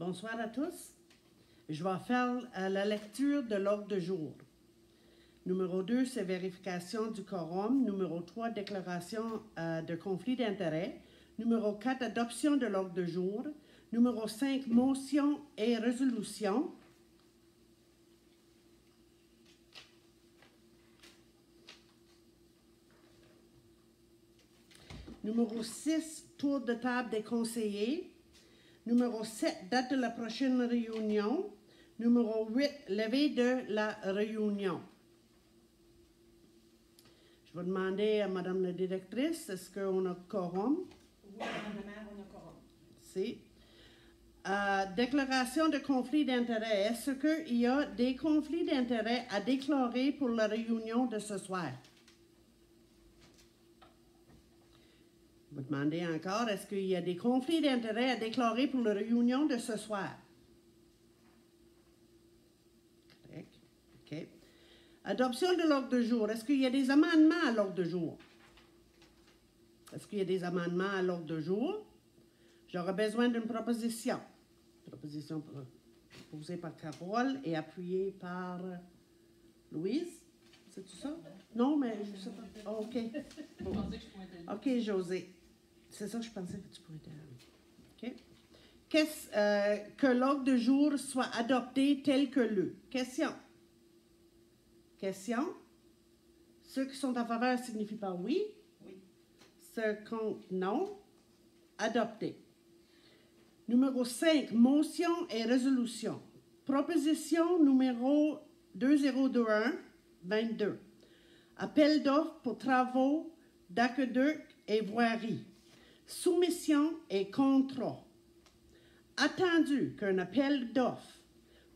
Bonsoir à tous. Je vais faire la lecture de l'ordre du jour. Numéro 2, c'est vérification du quorum. Numéro 3, déclaration de conflit d'intérêts. Numéro 4, adoption de l'ordre du jour. Numéro 5, motion et résolution. Numéro 6, tour de table des conseillers. Numéro 7, date de la prochaine réunion. Numéro 8, levée de la réunion. Je vais demander à Madame la directrice, est-ce qu'on a quorum? Oui, Madame la maire, on a quorum. Si. Déclaration de conflit d'intérêts. Est-ce qu'il y a des conflits d'intérêts à déclarer pour la réunion de ce soir? Je vais demander encore, est-ce qu'il y a des conflits d'intérêts à déclarer pour la réunion de ce soir? Correct. OK. Adoption de l'ordre du jour. Est-ce qu'il y a des amendements à l'ordre du jour? Est-ce qu'il y a des amendements à l'ordre du jour? J'aurai besoin d'une proposition. Proposition proposée par Carole et appuyée par Louise. C'est tout ça? Non, mais je ne sais pas. Oh, OK. Bon. OK, José. C'est ça, je pensais que tu pourrais dire. OK. Que l'ordre du jour soit adopté tel que lu. Question. Question. Ceux qui sont en faveur signifient par oui. Oui. Ceux contre non. Adopté. Numéro 5, motion et résolution. Proposition numéro 2021-22. Appel d'offres pour travaux d'aqueduc et voirie. Soumission et contrat. Attendu qu'un appel d'offres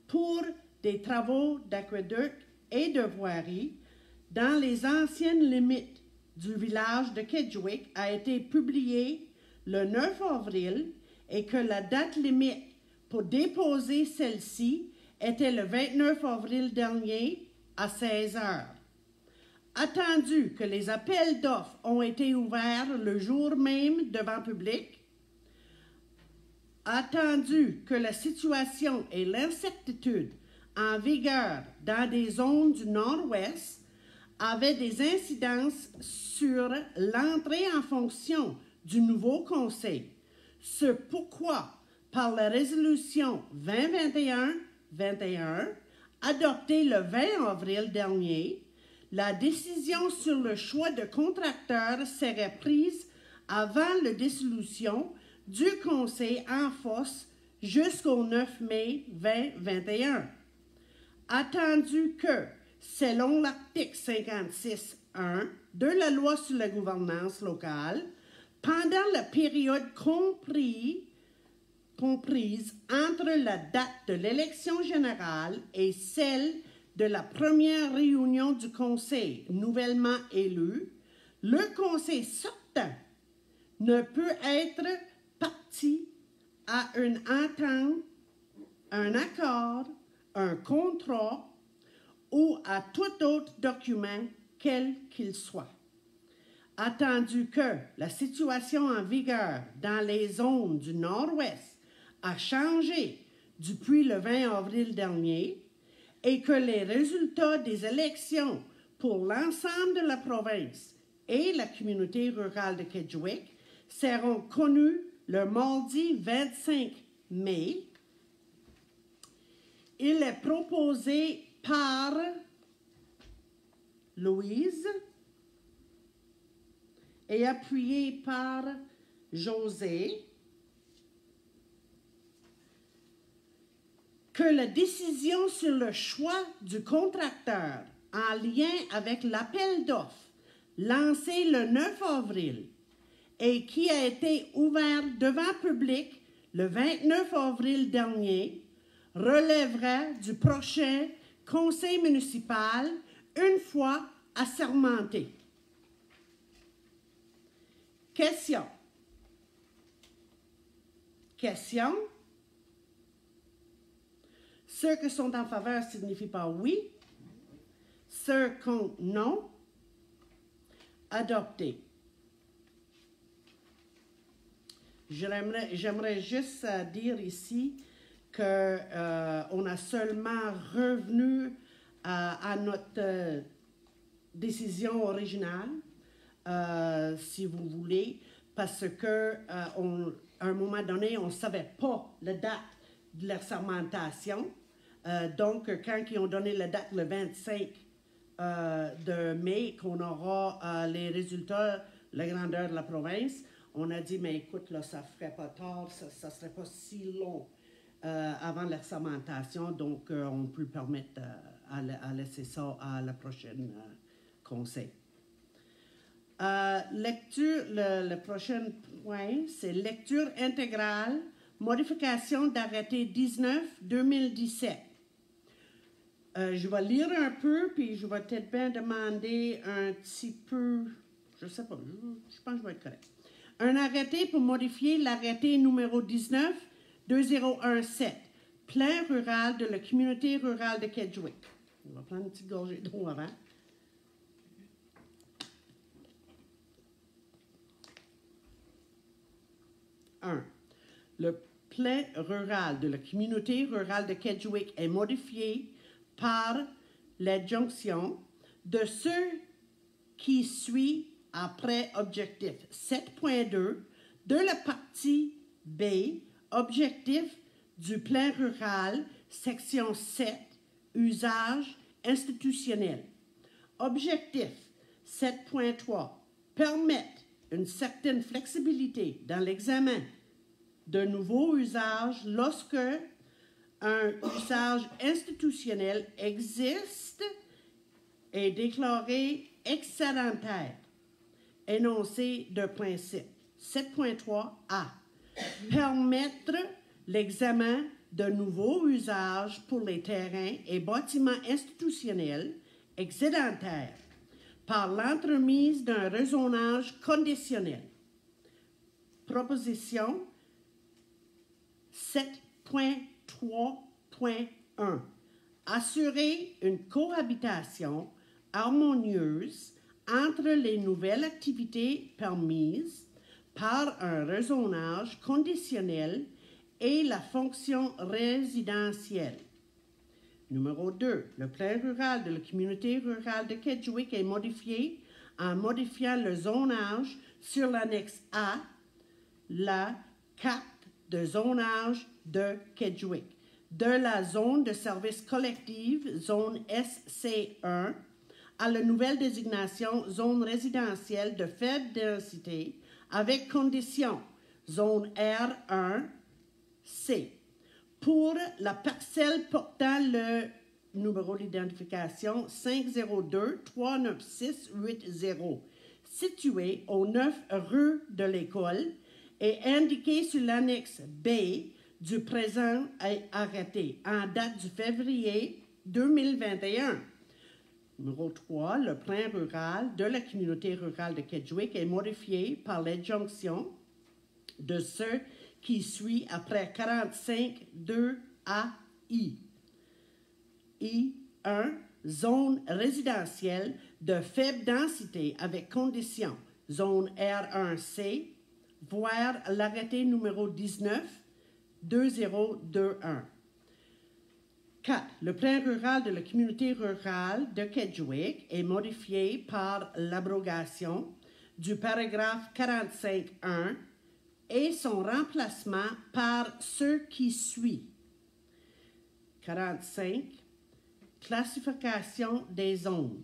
pour des travaux d'aqueduc et de voirie dans les anciennes limites du village de Kedgewick a été publié le 9 avril et que la date limite pour déposer celle-ci était le 29 avril dernier à 16 heures. Attendu que les appels d'offres ont été ouverts le jour même devant public, attendu que la situation et l'incertitude en vigueur dans des zones du Nord-Ouest avaient des incidences sur l'entrée en fonction du nouveau conseil. Ce pourquoi, par la résolution 2021-21, adoptée le 20 avril dernier, la décision sur le choix de contracteur serait prise avant la dissolution du conseil en force jusqu'au 9 mai 2021. Attendu que, selon l'article 56.1 de la loi sur la gouvernance locale, pendant la période comprise entre la date de l'élection générale et celle de la première réunion du conseil nouvellement élu, le conseil sortant ne peut être partie à une entente, un accord, un contrat ou à tout autre document quel qu'il soit. Attendu que la situation en vigueur dans les zones du Nord-Ouest a changé depuis le 20 avril dernier et que les résultats des élections pour l'ensemble de la province et la communauté rurale de Kedgewick seront connus le mardi 25 mai. Il est proposé par Louise et appuyé par José que la décision sur le choix du contracteur en lien avec l'appel d'offres lancé le 9 avril et qui a été ouvert devant public le 29 avril dernier relèvera du prochain conseil municipal une fois assermenté. Question. Question. Ceux qui sont en faveur signifient par oui. Ceux contre non. Adopté. J'aimerais juste dire ici qu'on a seulement revenu à notre décision originale, si vous voulez, parce que à un moment donné, on ne savait pas la date de la sermentation. Donc, quand ils ont donné la date le 25 de mai, qu'on aura les résultats, la grandeur de la province, on a dit, mais écoute, là, ça ne ferait pas tard, ça ne serait pas si long avant la sermentation, donc on peut permettre à laisser ça à la prochaine conseil. Le prochain point, c'est lecture intégrale, modification d'arrêté 19-2017. Je vais lire un peu, puis je vais peut-être bien demander un petit peu, je ne sais pas, je pense que je vais être correct. Un arrêté pour modifier l'arrêté numéro 19-2017, plan rural de la communauté rurale de Kedgewick. On va prendre une petite gorgée d'eau avant. Le plan rural de la communauté rurale de Kedgewick est modifié par l'adjonction de ce qui suit après objectif 7.2 de la partie B, objectif du plan rural, section 7, usage institutionnel. Objectif 7.3, permettre une certaine flexibilité dans l'examen de nouveaux usages lorsque un usage institutionnel existe et déclaré excédentaire. Énoncé de principe. 7.3a. Permettre l'examen de nouveaux usages pour les terrains et bâtiments institutionnels excédentaires par l'entremise d'un raisonnage conditionnel. Proposition 7.3.1. Assurer une cohabitation harmonieuse entre les nouvelles activités permises par un raisonnage conditionnel et la fonction résidentielle. Numéro 2. Le plan rural de la communauté rurale de Kedgewick est modifié en modifiant le zonage sur l'annexe A, la carte de zonage de Kedgewick, de la zone de service collectif, zone SC1, à la nouvelle désignation zone résidentielle de faible densité avec condition zone R1C pour la parcelle portant le numéro d'identification 502-39680 située au 9 rue de l'École et indiqué sur l'annexe B du présent arrêté en date du février 2021. Numéro 3, le plan rural de la communauté rurale de Kedgewick est modifié par l'adjonction de ce qui suit après 45.2AI. I1, zone résidentielle de faible densité avec condition, zone R1C, voir l'arrêté numéro 19-2021. 4. Le plan rural de la communauté rurale de Kedgewick est modifié par l'abrogation du paragraphe 45.1 et son remplacement par ce qui suit. 45. Classification des zones.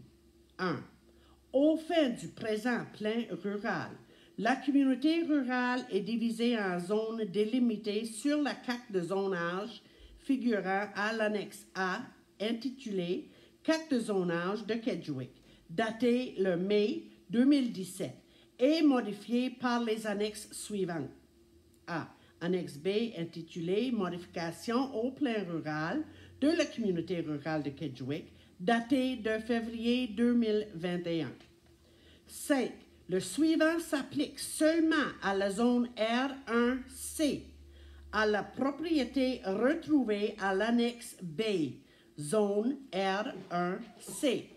1. Au fin du présent plan rural, la communauté rurale est divisée en zones délimitées sur la carte de zonage figurant à l'annexe A, intitulée « Carte de zonage de Kedgewick », datée le mai 2017, et modifiée par les annexes suivantes. A. Annexe B, intitulée « Modification au plan rural de la communauté rurale de Kedgewick », datée de février 2021. 5. Le suivant s'applique seulement à la zone R1C, à la propriété retrouvée à l'annexe B, zone R1C.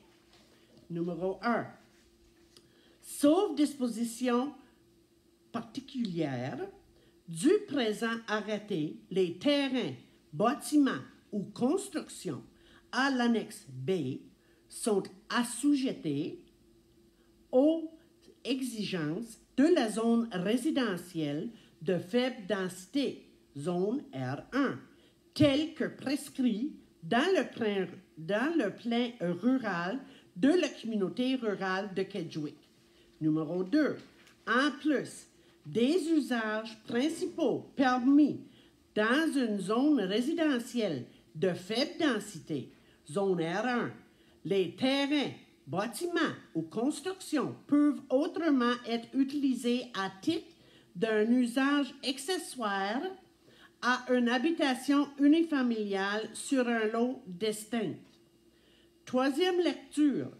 Numéro 1. Sauf disposition particulière du présent arrêté, les terrains, bâtiments ou constructions à l'annexe B sont assujettés aux exigences de la zone résidentielle de faible densité, zone R1, telles que prescrit dans le plan rural de la communauté rurale de Kedgewick. Numéro 2. En plus des usages principaux permis dans une zone résidentielle de faible densité, zone R1, les terrains, bâtiments ou constructions peuvent autrement être utilisés à titre d'un usage accessoire à une habitation unifamiliale sur un lot distinct. Troisième lecture,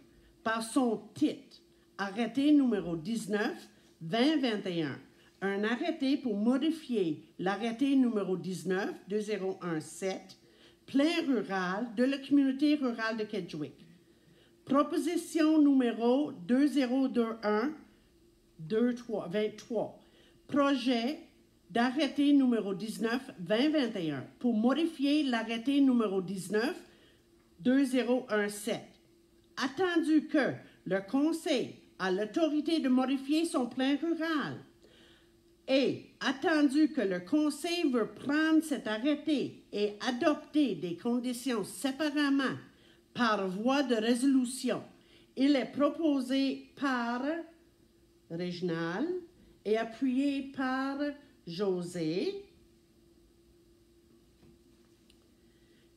par son titre, arrêté numéro 19-2021, un arrêté pour modifier l'arrêté numéro 19-2017, plan rural de la communauté rurale de Kedgewick. Proposition numéro 2021-23, projet d'arrêté numéro 19-2021 pour modifier l'arrêté numéro 19-2017. Attendu que le Conseil a l'autorité de modifier son plan rural et attendu que le Conseil veut prendre cet arrêté et adopter des conditions séparément par voie de résolution, il est proposé par Réginald et appuyé par José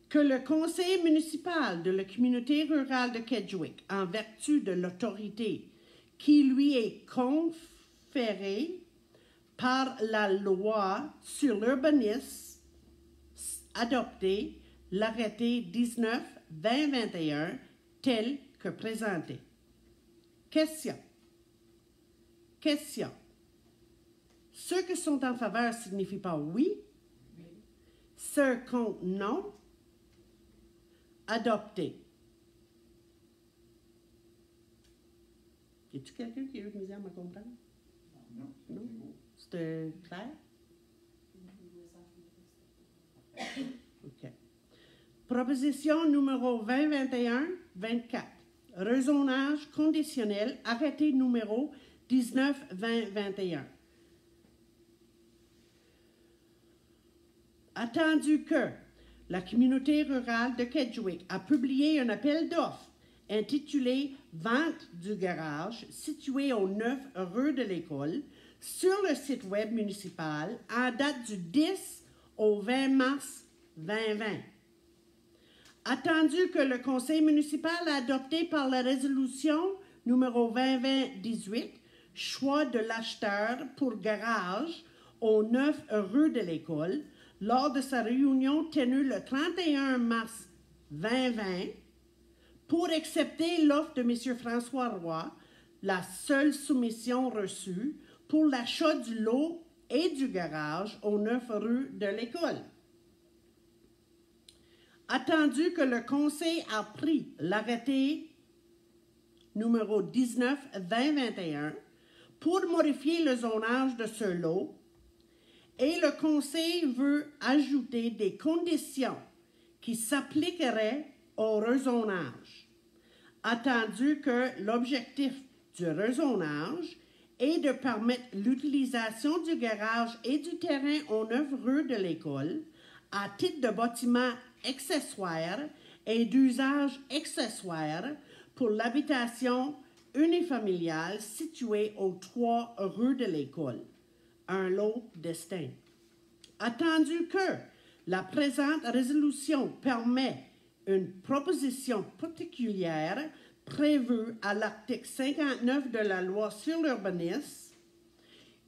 que le conseil municipal de la communauté rurale de Kedgewick, en vertu de l'autorité qui lui est conférée par la loi sur l'urbanisme adoptée, l'arrêté 19-2021 tel que présenté. Question. Ceux qui sont en faveur signifient par oui. Ceux contre non. Adopté. Y a-t-il quelqu'un qui a eu de misère à me comprendre? Non. C'était clair? OK. Proposition numéro 2021-24. Rezonage conditionnel, arrêté numéro 19-2021. Attendu que la communauté rurale de Kedgewick a publié un appel d'offres intitulé « Vente du garage » situé au 9 rue de l'École sur le site web municipal en date du 10 au 20 mars 2020. Attendu que le conseil municipal a adopté par la résolution numéro 2020-18 choix de l'acheteur pour garage au 9 rue de l'École lors de sa réunion tenue le 31 mars 2020 pour accepter l'offre de M. François Roy, la seule soumission reçue pour l'achat du lot et du garage au 9 rue de l'École. Attendu que le conseil a pris l'arrêté numéro 19-2021 pour modifier le zonage de ce lot, et le conseil veut ajouter des conditions qui s'appliqueraient au rezonage. Attendu que l'objectif du rezonage est de permettre l'utilisation du garage et du terrain au 9 rue de l'École à titre de bâtiment accessoire et d'usage accessoire pour l'habitation unifamiliale située au 3 rue de l'École. Un lot distinct. Attendu que la présente résolution permet une proposition particulière prévue à l'article 59 de la loi sur l'urbanisme,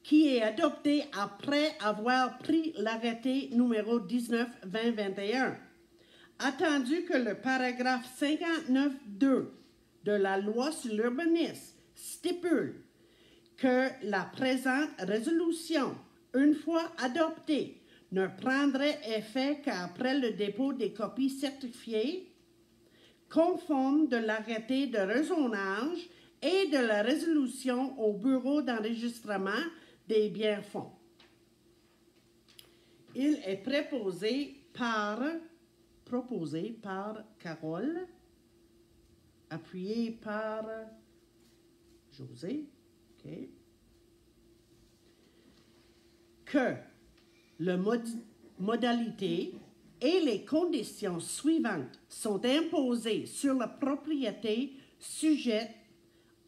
qui est adoptée après avoir pris l'arrêté numéro 19-2021. Attendu que le paragraphe 59.2 de la loi sur l'urbanisme stipule que la présente résolution, une fois adoptée, ne prendrait effet qu'après le dépôt des copies certifiées conformes de l'arrêté de rezonage et de la résolution au bureau d'enregistrement des biens-fonds. Il est préposé proposé par Carole, appuyé par José, OK, que la modalité et les conditions suivantes sont imposées sur la propriété sujette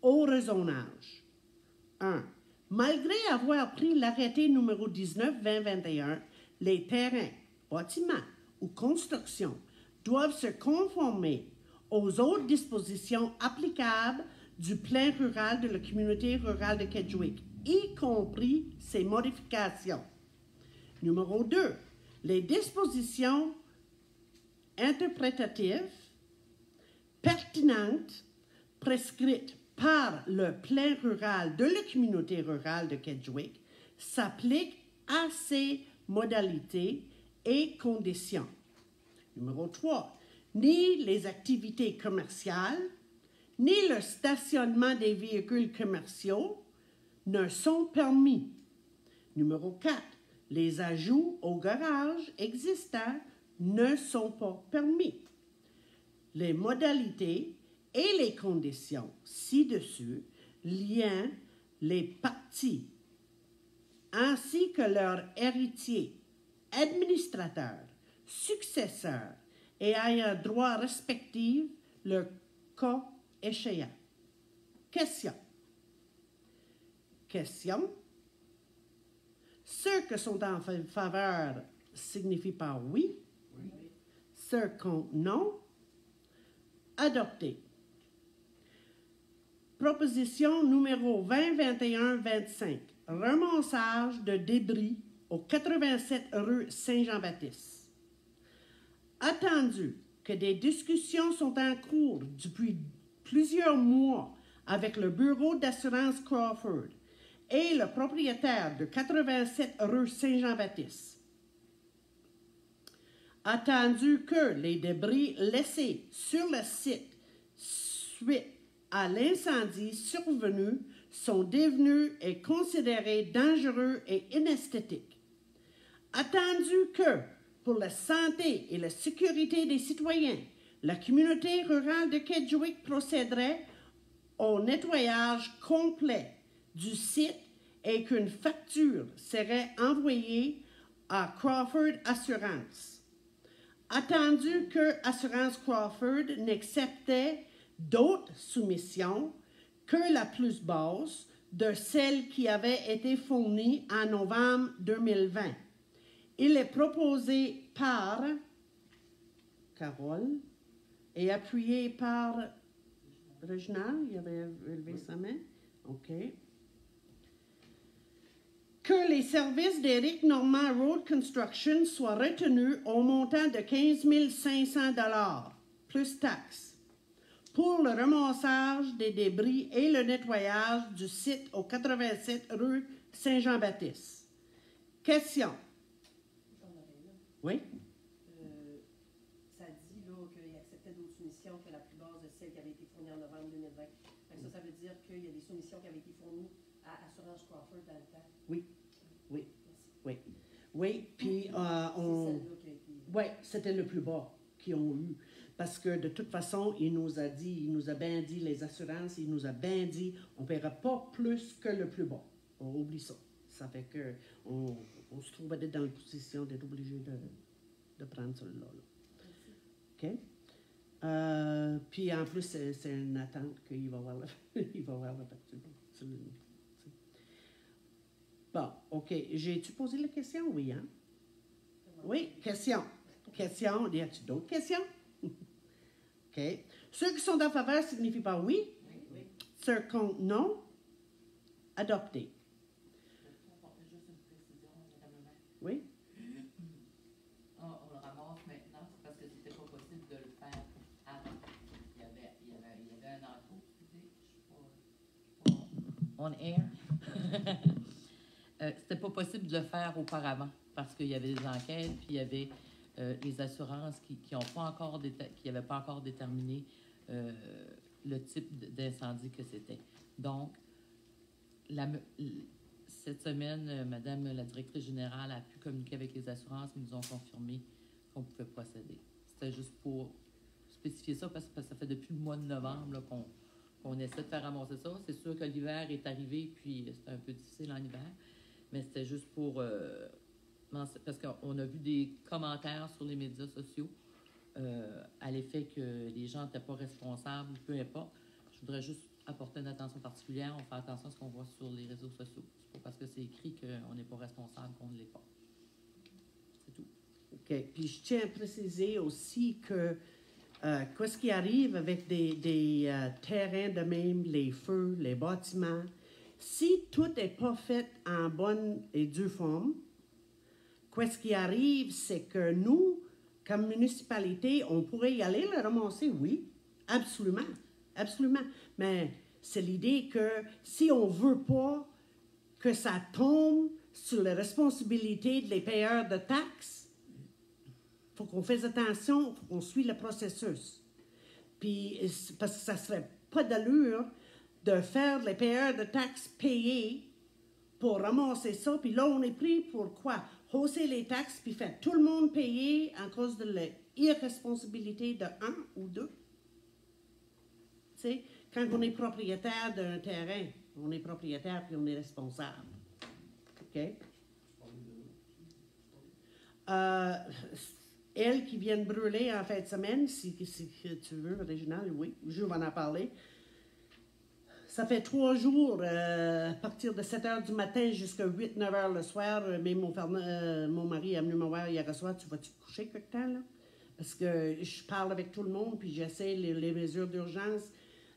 au rezonage. 1. Malgré avoir pris l'arrêté numéro 19-2021, les terrains, bâtiments ou constructions doivent se conformer aux autres dispositions applicables du plan rural de la communauté rurale de Kedgewick, y compris ces modifications. Numéro 2. Les dispositions interprétatives pertinentes prescrites par le plan rural de la communauté rurale de Kedgewick s'appliquent à ces modalités et conditions. Numéro 3. Ni les activités commerciales, ni le stationnement des véhicules commerciaux ne sont permis. Numéro 4. Les ajouts au garage existant ne sont pas permis. Les modalités et les conditions ci-dessus liant les parties ainsi que leurs héritiers, administrateurs, successeurs et ayant droit respectif le cas échéant. Question. Question. Ceux qui sont en faveur signifient par oui. Oui. Ceux contre non. Adopté. Proposition numéro 20-21-25. Ramassage de débris au 87 rue Saint-Jean-Baptiste. Attendu que des discussions sont en cours depuis plusieurs mois avec le bureau d'assurance Crawford et le propriétaire de 87 rue Saint-Jean-Baptiste. Attendu que les débris laissés sur le site suite à l'incendie survenu sont devenus et considérés dangereux et inesthétiques. Attendu que, pour la santé et la sécurité des citoyens, la communauté rurale de Kedgewick procéderait au nettoyage complet du site et qu'une facture serait envoyée à Crawford Assurance. Attendu que Assurance Crawford n'acceptait d'autres soumissions que la plus basse de celle qui avait été fournie en novembre 2020. Il est proposé par Carole et appuyé par Reginald. Il avait élevé sa main. OK. Que les services d'Éric Normand Road Construction soient retenus au montant de 15 500 $ plus taxes pour le ramassage des débris et le nettoyage du site au 87 rue Saint-Jean-Baptiste. Question. Oui? Ça dit là qu'il acceptait d'autres soumissions que la plus basse de celles qui avaient été fournies en novembre 2020. Ça veut dire qu'il y a des soumissions qui avaient été fournies à Assurance Crawford dans le temps. Oui, oui, oui. Oui, puis oui, c'était le plus bas qu'ils ont eu. Parce que de toute façon, il nous a bien dit, les assurances, il nous a bien dit, on ne paiera pas plus que le plus bas. On oublie ça. Ça fait qu'on se trouvait dans la position d'être obligé de prendre celui-là. OK? Puis en plus, c'est une attente qu'il va avoir la facture. Bon, OK. J'ai-tu posé la question? Oui, hein? Oui, question. Question. Y a-t-il d'autres questions? OK. Ceux qui sont en faveur signifient par oui. Oui. Ceux contre non. Adopté. Juste une précision, Madame la maire. Oui. On le ramasse maintenant, c'est parce que c'était pas possible de le faire avant. Il y avait un entrée, excusez, je suis pas on air. C'était pas possible de le faire auparavant parce qu'il y avait des enquêtes, puis il y avait les assurances qui n'avaient pas encore déterminé le type d'incendie que c'était. Donc, cette semaine, Madame la directrice générale a pu communiquer avec les assurances, ils nous ont confirmé qu'on pouvait procéder. C'était juste pour spécifier ça parce que ça fait depuis le mois de novembre là, qu'on essaie de faire ramasser ça. C'est sûr que l'hiver est arrivé, puis c'était un peu difficile en hiver, mais c'était juste pour... parce qu'on a vu des commentaires sur les médias sociaux à l'effet que les gens n'étaient pas responsables, peu importe. Je voudrais juste apporter une attention particulière. On fait attention à ce qu'on voit sur les réseaux sociaux. C'est pas parce que c'est écrit qu'on n'est pas responsable qu'on ne l'est pas. C'est tout. OK. Puis je tiens à préciser aussi que qu'est-ce qui arrive avec des terrains de même, les feux, les bâtiments, si tout n'est pas fait en bonne et due forme, qu'est-ce qui arrive, c'est que nous, comme municipalité, on pourrait y aller le ramasser, oui, absolument, absolument. Mais c'est l'idée que si on ne veut pas que ça tombe sur les responsabilités des payeurs de taxes, il faut qu'on fasse attention, il faut qu'on suive le processus. Puis, parce que ça ne serait pas d'allure de faire les payeurs de taxes payer pour ramasser ça, puis là, on est pris pour quoi? Hausser les taxes, puis faire tout le monde payer en cause de l'irresponsabilité de un ou deux. Tu sais, quand on est propriétaire d'un terrain, on est propriétaire puis on est responsable. OK? Elle qui vient de brûler en fin de semaine, si tu veux, Réginald, oui, je vais en parler. Ça fait 3 jours, à partir de 7 h du matin jusqu'à 8, 9 h le soir. Même mon mari est venu me voir hier soir. Tu vas-tu te coucher quelque temps, là? Parce que je parle avec tout le monde, puis j'essaie les mesures d'urgence.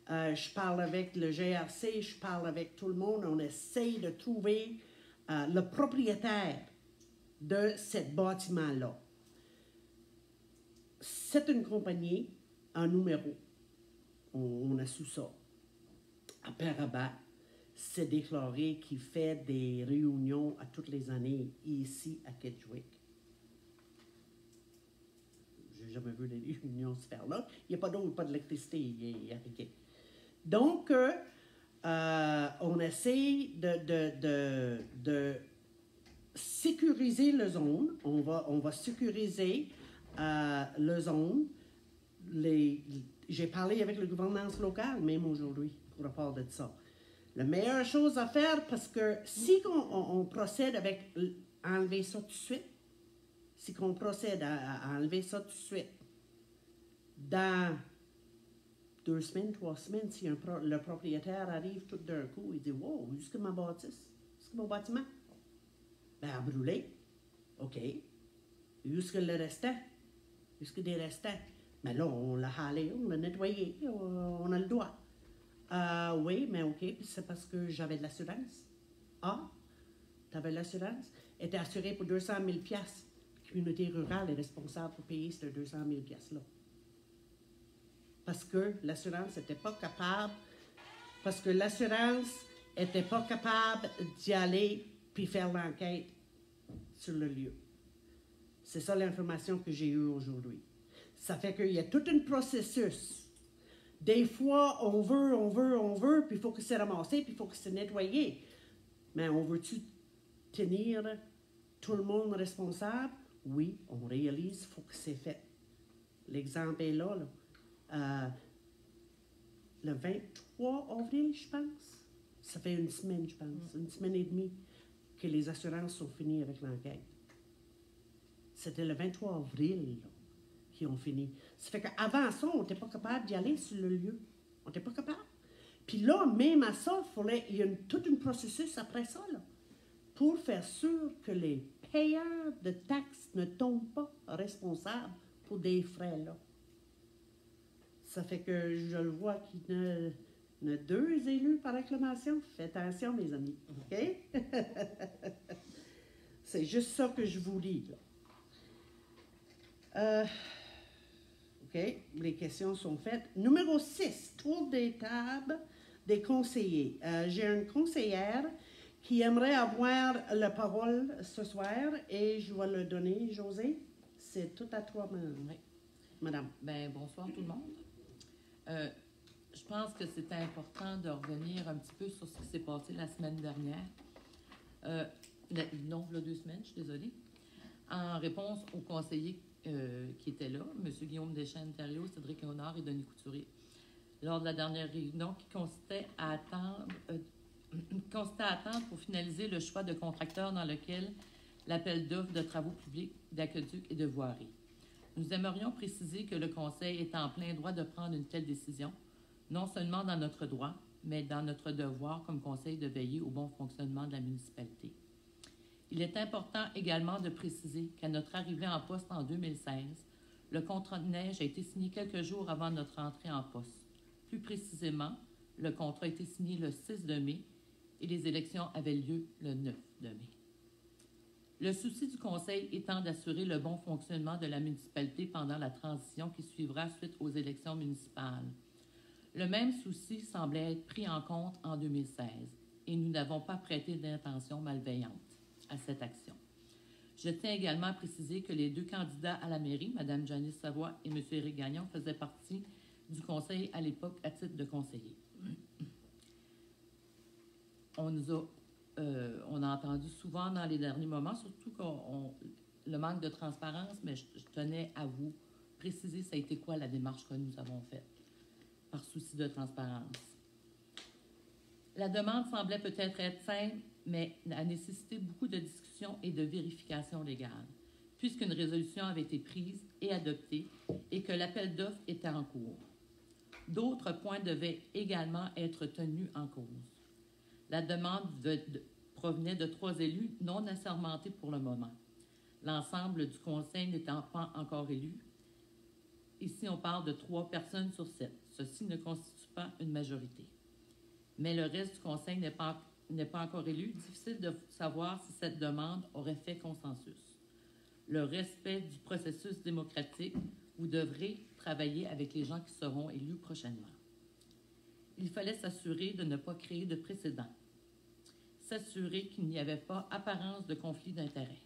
Je parle avec le GRC, je parle avec tout le monde. On essaie de trouver le propriétaire de ce bâtiment-là. C'est une compagnie, un numéro. On a su ça. À Parabat, c'est déclaré qu'il fait des réunions à toutes les années ici à Kedgewick. J'ai jamais vu des réunions se faire là. Il n'y a pas d'eau, pas d'électricité, il y a rien. Donc, on essaie de sécuriser le zone. On va sécuriser le zone. J'ai parlé avec le gouvernement local, même aujourd'hui, pour parler de ça. La meilleure chose à faire, parce que si on procède avec enlever ça tout de suite, si on procède à enlever ça tout de suite, dans 2 semaines, 3 semaines, si le propriétaire arrive tout d'un coup, il dit « Wow, jusqu'à ma bâtisse, jusqu'à mon bâtiment. » Ben, à brûler. OK. Jusqu'à le restant. Jusqu'à des restants. Mais là, on l'a halé, on l'a nettoyé, on a le droit. Oui, mais OK, c'est parce que j'avais de l'assurance. Ah, tu avais de l'assurance? Elle était assurée pour 200 000 $. La communauté rurale est responsable pour payer ces 200 000 $ là. Parce que l'assurance n'était pas capable, d'y aller puis faire l'enquête sur le lieu. C'est ça l'information que j'ai eue aujourd'hui. Ça fait qu'il y a tout un processus. Des fois, on veut, puis il faut que c'est ramassé, puis il faut que c'est nettoyé. Mais on veut-tu tenir tout le monde responsable? Oui, on réalise, il faut que c'est fait. L'exemple est là. Le 23 avril, je pense. Ça fait une semaine, je pense. Une semaine et demie que les assurances sont finies avec l'enquête. C'était le 23 avril qu'ils ont fini. Ça fait qu'avant ça, on n'était pas capable d'y aller sur le lieu. On n'était pas capable. Puis là, même à ça, il y a tout un processus après ça, là, pour faire sûr que les payeurs de taxes ne tombent pas responsables pour des frais là. Ça fait que je le vois qu'il y en a 2 élus par acclamation. Faites attention, mes amis. OK? C'est juste ça que je vous dis, là. OK, les questions sont faites. Numéro 6, tour des tables des conseillers. J'ai une conseillère qui aimerait avoir la parole ce soir et je vais le donner, José. C'est tout à toi, madame. Bien, bonsoir tout le monde. Je pense que c'est important de revenir un petit peu sur ce qui s'est passé la semaine dernière. Non, il y a 2 semaines, je suis désolée. En réponse aux conseillers qui étaient là, M. Guillaume Deschênes-Thériault, Cédric Léonard et Denis Couturier, lors de la dernière réunion qui consistait à attendre pour finaliser le choix de contracteur dans lequel l'appel d'offres de travaux publics, d'aqueduc et de voirie. Nous aimerions préciser que le Conseil est en plein droit de prendre une telle décision, non seulement dans notre droit, mais dans notre devoir comme Conseil de veiller au bon fonctionnement de la municipalité. Il est important également de préciser qu'à notre arrivée en poste en 2016, le contrat de neige a été signé quelques jours avant notre entrée en poste. Plus précisément, le contrat a été signé le 6 de mai et les élections avaient lieu le 9 de mai. Le souci du Conseil étant d'assurer le bon fonctionnement de la municipalité pendant la transition qui suivra suite aux élections municipales. Le même souci semblait être pris en compte en 2016 et nous n'avons pas prêté d'intention malveillante à cette action. Je tiens également à préciser que les 2 candidats à la mairie, Mme Janice Savoie et M. Éric Gagnon, faisaient partie du Conseil à l'époque à titre de conseiller. On a entendu souvent dans les derniers moments, surtout le manque de transparence, mais je tenais à vous préciser ça a été quoi la démarche que nous avons faite, par souci de transparence. La demande semblait peut-être être simple, mais a nécessité beaucoup de discussions et de vérifications légales, puisqu'une résolution avait été prise et adoptée et que l'appel d'offres était en cours. D'autres points devaient également être tenus en cause. La demande provenait de 3 élus non assermentés pour le moment. L'ensemble du Conseil n'étant pas encore élu. Ici, on parle de 3 personnes sur 7. Ceci ne constitue pas une majorité. Mais le reste du Conseil n'est pas encore élu. Difficile de savoir si cette demande aurait fait consensus. Le respect du processus démocratique, vous devrez travailler avec les gens qui seront élus prochainement. Il fallait s'assurer de ne pas créer de précédent, s'assurer qu'il n'y avait pas apparence de conflit d'intérêts.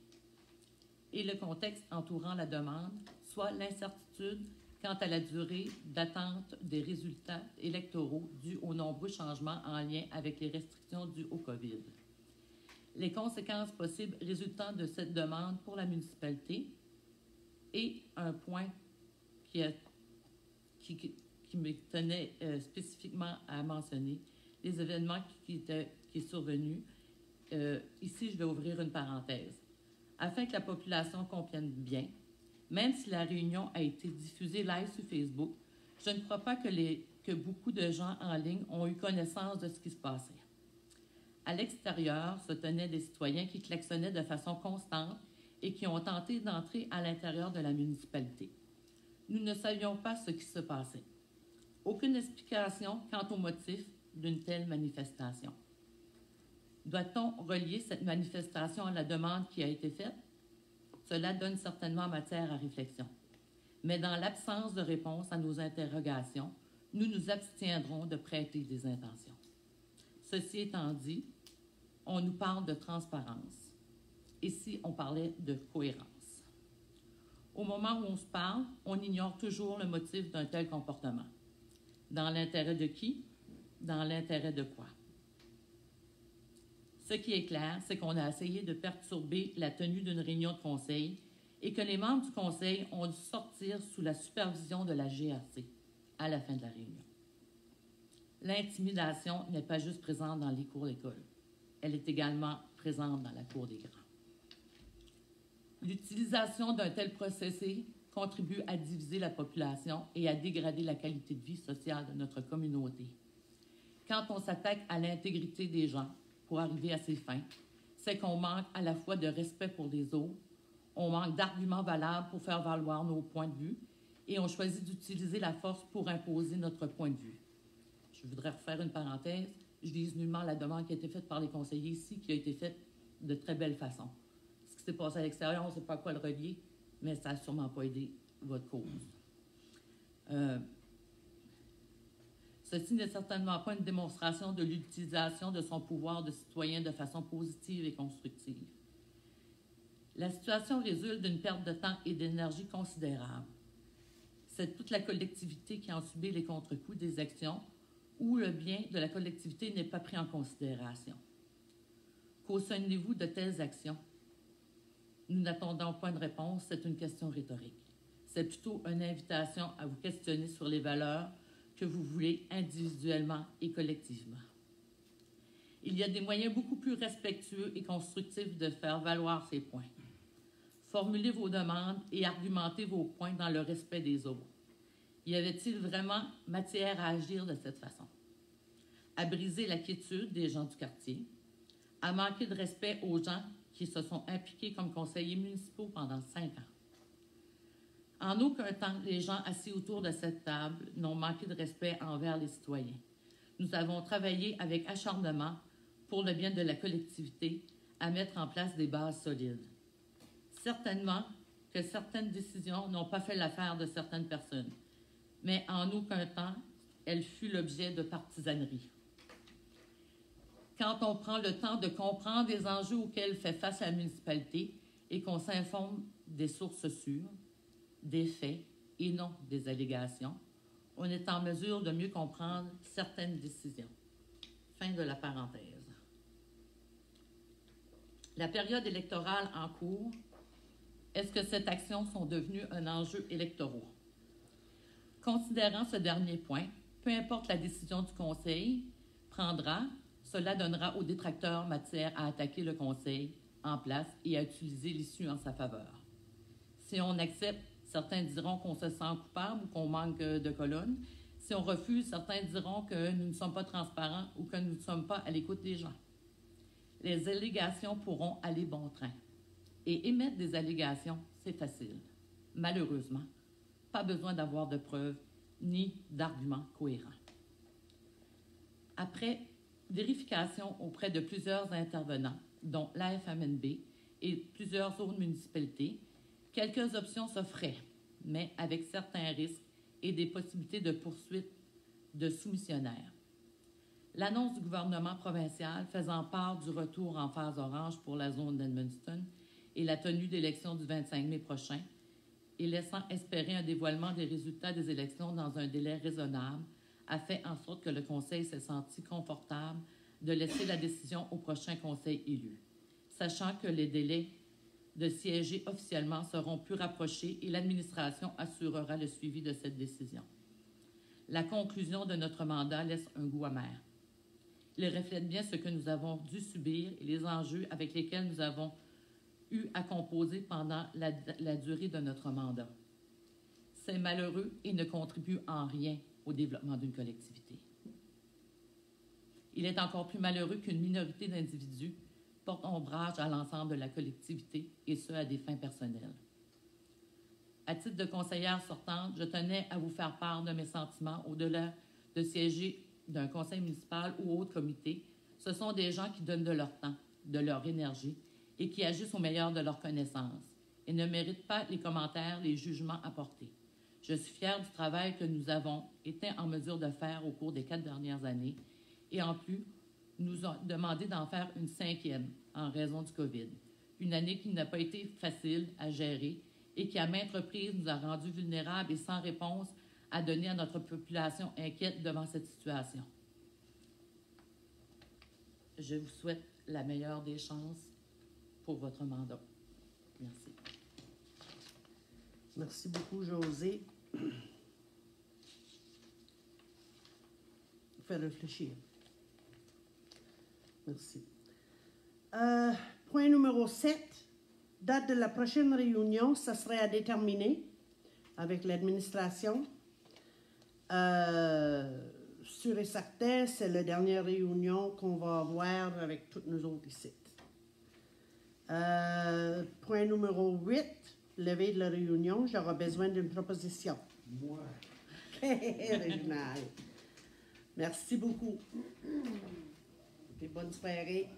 Et le contexte entourant la demande, soit l'incertitude quant à la durée d'attente des résultats électoraux dus aux nombreux changements en lien avec les restrictions dues au COVID. Les conséquences possibles résultant de cette demande pour la municipalité et un point qui me tenait spécifiquement à mentionner, les événements qui est survenu. Ici, je vais ouvrir une parenthèse. Afin que la population comprenne bien, même si la réunion a été diffusée live sur Facebook, je ne crois pas que beaucoup de gens en ligne ont eu connaissance de ce qui se passait. À l'extérieur se tenaient des citoyens qui klaxonnaient de façon constante et qui ont tenté d'entrer à l'intérieur de la municipalité. Nous ne savions pas ce qui se passait. Aucune explication quant au motif d'une telle manifestation. Doit-on relier cette manifestation à la demande qui a été faite? Cela donne certainement matière à réflexion. Mais dans l'absence de réponse à nos interrogations, nous nous abstiendrons de prêter des intentions. Ceci étant dit, on nous parle de transparence. Ici, on parlait de cohérence. Au moment où on se parle, on ignore toujours le motif d'un tel comportement. Dans l'intérêt de qui? Dans l'intérêt de quoi? Ce qui est clair, c'est qu'on a essayé de perturber la tenue d'une réunion de conseil et que les membres du conseil ont dû sortir sous la supervision de la GRC à la fin de la réunion. L'intimidation n'est pas juste présente dans les cours d'école. Elle est également présente dans la cour des grands. L'utilisation d'un tel procédé contribue à diviser la population et à dégrader la qualité de vie sociale de notre communauté. Quand on s'attaque à l'intégrité des gens pour arriver à ses fins, c'est qu'on manque à la fois de respect pour les autres, on manque d'arguments valables pour faire valoir nos points de vue et on choisit d'utiliser la force pour imposer notre point de vue. Je voudrais refaire une parenthèse. Je vise nullement la demande qui a été faite par les conseillers ici, qui a été faite de très belle façon. Ce qui s'est passé à l'extérieur, on ne sait pas à quoi le relier, mais ça n'a sûrement pas aidé votre cause. Ceci n'est certainement pas une démonstration de l'utilisation de son pouvoir de citoyen de façon positive et constructive. La situation résulte d'une perte de temps et d'énergie considérable. C'est toute la collectivité qui en subit les contre-coups des actions où le bien de la collectivité n'est pas pris en considération. Cautionnez-vous de telles actions? Nous n'attendons pas une réponse, c'est une question rhétorique. c'est plutôt une invitation à vous questionner sur les valeurs que vous voulez individuellement et collectivement. Il y a des moyens beaucoup plus respectueux et constructifs de faire valoir ces points. Formulez vos demandes et argumentez vos points dans le respect des autres. Y avait-il vraiment matière à agir de cette façon? À briser la quiétude des gens du quartier, à manquer de respect aux gens qui se sont impliqués comme conseillers municipaux pendant 5 ans. En aucun temps, les gens assis autour de cette table n'ont manqué de respect envers les citoyens. Nous avons travaillé avec acharnement pour le bien de la collectivité à mettre en place des bases solides. Certainement que certaines décisions n'ont pas fait l'affaire de certaines personnes, mais en aucun temps, elle fut l'objet de partisanerie. Quand on prend le temps de comprendre les enjeux auxquels fait face la municipalité et qu'on s'informe des sources sûres, des faits et non des allégations, on est en mesure de mieux comprendre certaines décisions. Fin de la parenthèse. La période électorale en cours, est-ce que cette action sont devenues un enjeu électoral? Considérant ce dernier point, peu importe la décision du Conseil prendra, cela donnera aux détracteurs matière à attaquer le Conseil en place et à utiliser l'issue en sa faveur. Si on accepte, certains diront qu'on se sent coupable ou qu'on manque de colonnes. Si on refuse, certains diront que nous ne sommes pas transparents ou que nous ne sommes pas à l'écoute des gens. Les allégations pourront aller bon train. Et émettre des allégations, c'est facile. Malheureusement, pas besoin d'avoir de preuves ni d'arguments cohérents. Après vérification auprès de plusieurs intervenants, dont l'AFMNB et plusieurs autres municipalités, quelques options s'offraient, mais avec certains risques et des possibilités de poursuite de soumissionnaires. L'annonce du gouvernement provincial faisant part du retour en phase orange pour la zone d'Edmundston et la tenue d'élections du 25 mai prochain, et laissant espérer un dévoilement des résultats des élections dans un délai raisonnable, a fait en sorte que le Conseil s'est senti confortable de laisser la décision au prochain Conseil élu, sachant que les délais de siéger officiellement seront plus rapprochés et l'administration assurera le suivi de cette décision. La conclusion de notre mandat laisse un goût amer. Il reflète bien ce que nous avons dû subir et les enjeux avec lesquels nous avons eu à composer pendant la durée de notre mandat. C'est malheureux et ne contribue en rien au développement d'une collectivité. Il est encore plus malheureux qu'une minorité d'individus porte ombrage à l'ensemble de la collectivité, et ce, à des fins personnelles. À titre de conseillère sortante, je tenais à vous faire part de mes sentiments au-delà de siéger d'un conseil municipal ou autre comité. Ce sont des gens qui donnent de leur temps, de leur énergie et qui agissent au meilleur de leurs connaissances et ne méritent pas les commentaires, les jugements apportés. Je suis fière du travail que nous avons été en mesure de faire au cours des 4 dernières années et en plus, nous ont demandé d'en faire une 5e en raison du COVID. Une année qui n'a pas été facile à gérer et qui, à maintes reprises, nous a rendus vulnérables et sans réponse à donner à notre population inquiète devant cette situation. Je vous souhaite la meilleure des chances pour votre mandat. Merci. Merci beaucoup, Josée. Faire réfléchir. Merci. Point numéro 7. Date de la prochaine réunion, ça serait à déterminer avec l'administration. Sûr et certain, c'est la dernière réunion qu'on va avoir avec toutes nous autres ici. Point numéro 8. Levée de la réunion, j'aurai besoin d'une proposition. Moi. Réginal. Merci beaucoup. Et bonne soirée.